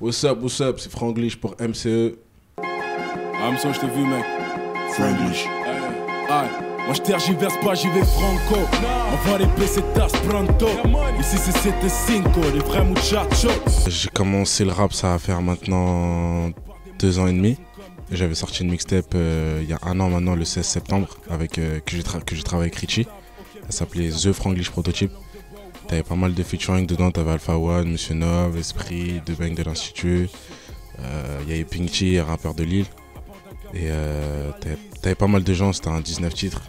What's up, c'est Franglish pour MCE. Ah, je t'ai vu, mec. Franglish. Moi je tergiverse pas, j'y vais franco. Envoie les PC tas pronto. Ici c'est 7-5, les vrais muchachos. J'ai commencé le rap, ça va faire maintenant 2 ans et demi. J'avais sorti une mixtape il y a 1 an maintenant, le 16 septembre, avec, que j'ai travaillé avec Richie. Ça s'appelait The Franglish Prototype. T'avais pas mal de featuring dedans, t'avais Alpha One, Monsieur Nov, Esprit, De Bang de l'Institut. Il y avait Pinkchi, rappeur de Lille. Et t'avais pas mal de gens, c'était un 19 titres.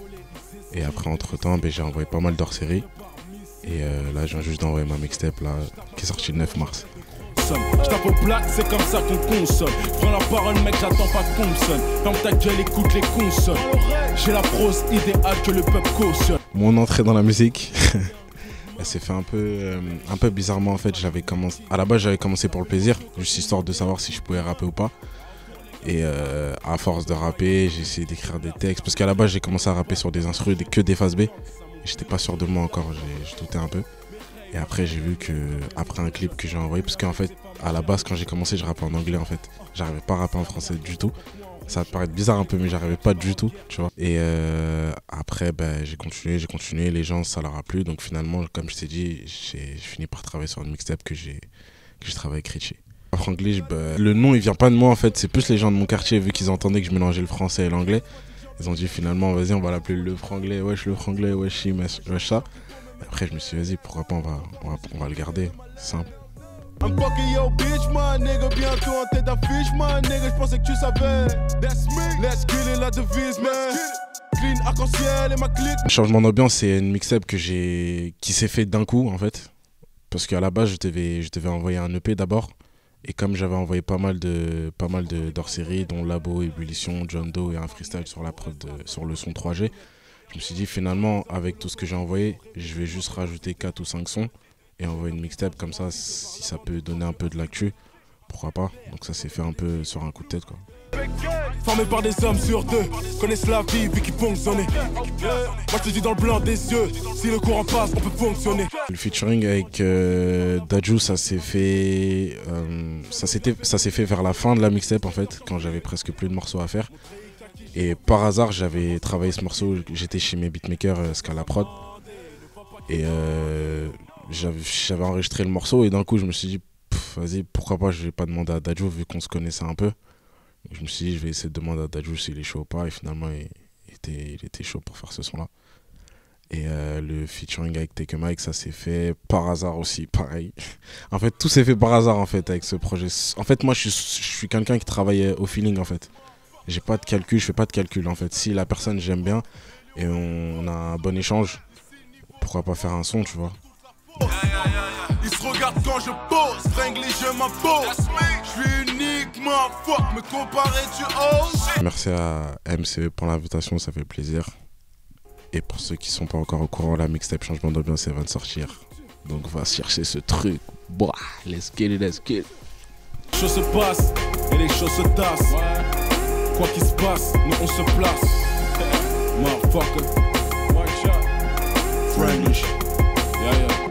Et après, entre temps, j'ai envoyé pas mal d'hors-série. Et là, je viens juste d'envoyer ma mixtape là, qui est sortie le 9 mars. Je tape au plat, c'est comme ça qu'on console. Prends la parole, mec, j'attends pas qu'on me sonne. Ferme ta gueule, écoute les consoles. J'ai la prose idéale que le peuple cautionne. Mon entrée dans la musique, elle s'est fait un peu bizarrement en fait. À la base, j'avais commencé pour le plaisir, juste histoire de savoir si je pouvais rapper ou pas. Et à force de rapper, j'ai essayé d'écrire des textes. Parce qu'à la base, j'ai commencé à rapper sur des instrus, que des phases B. Et j'étais pas sûr de moi encore, je doutais un peu. Et après, j'ai vu que, après un clip que j'ai envoyé, parce qu'en fait, à la base, quand j'ai commencé, je rappais en anglais en fait. J'arrivais pas à rapper en français du tout. Ça va te paraître bizarre un peu, mais j'arrivais pas du tout, tu vois. Et après, j'ai continué, les gens, ça leur a plu. Donc finalement, comme je t'ai dit, j'ai fini par travailler sur une mixtape que j'ai travaillé avec Richie. Franglish, le nom il vient pas de moi en fait, c'est plus les gens de mon quartier, vu qu'ils entendaient que je mélangeais le français et l'anglais. Ils ont dit finalement, vas-y, on va l'appeler le franglais, wesh le franglais, wesh ça. Et après, je me suis dit, vas-y, pourquoi pas, on va le garder, c'est simple. I'm fucking yo bitch, my nigga, bientôt en tête d'affiche, my nigga, j'pensais que tu savais. That's me, let's kill it, la devise, man. Clean, arc-en-ciel et ma clique. Changement d'ambiance, c'est une mixtape qui s'est fait d'un coup en fait. Parce qu'à la base, je devais envoyer un EP d'abord. Et comme j'avais envoyé pas mal d'hors-série, dont Labo, Ébullition, John Doe et un freestyle sur la prod sur le son 3G, je me suis dit finalement, avec tout ce que j'ai envoyé, je vais juste rajouter 4 ou 5 sons et envoyer une mixtape comme ça, si ça peut donner un peu de l'actu, pourquoi pas. Donc ça s'est fait un peu sur un coup de tête quoi. Formé par des hommes sur deux, connaissent la vie puis qui fonctionnent. Moi je te dis dans le blanc des yeux, si le courant passe, on peut fonctionner. Le featuring avec Dadju, ça s'est fait vers la fin de la mixtape en fait, quand j'avais presque plus de morceaux à faire. Et par hasard, j'avais travaillé ce morceau, j'étais chez mes beatmakers, Scala Prod. Et j'avais enregistré le morceau et d'un coup je me suis dit, vas-y, pourquoi pas, je vais pas demander à Dadju vu qu'on se connaissait un peu. Je me suis dit, je vais essayer de demander à Dadju s'il est chaud ou pas. Et finalement, il était chaud pour faire ce son-là. Et le featuring avec Take a Mike, ça s'est fait par hasard aussi, pareil. En fait, tout s'est fait par hasard en fait avec ce projet. En fait, moi, je suis quelqu'un qui travaille au feeling en fait. J'ai pas de calcul, je fais pas de calcul en fait. Si la personne, j'aime bien et on a un bon échange, pourquoi pas faire un son, tu vois. Ils se regardent quand je pose, Franglish je m'impose. Je suis uniquement fuck, me comparer tu oses. Merci à MCE pour l'invitation, ça fait plaisir. Et pour ceux qui sont pas encore au courant, la mixtape Changement d'ambiance elle va de sortir. Donc va chercher ce truc. Boah, let's get it. Les choses se passent et les choses se tassent. Quoi qu'il se passe, nous on se place. Motherfucker. Franglish. Yeah.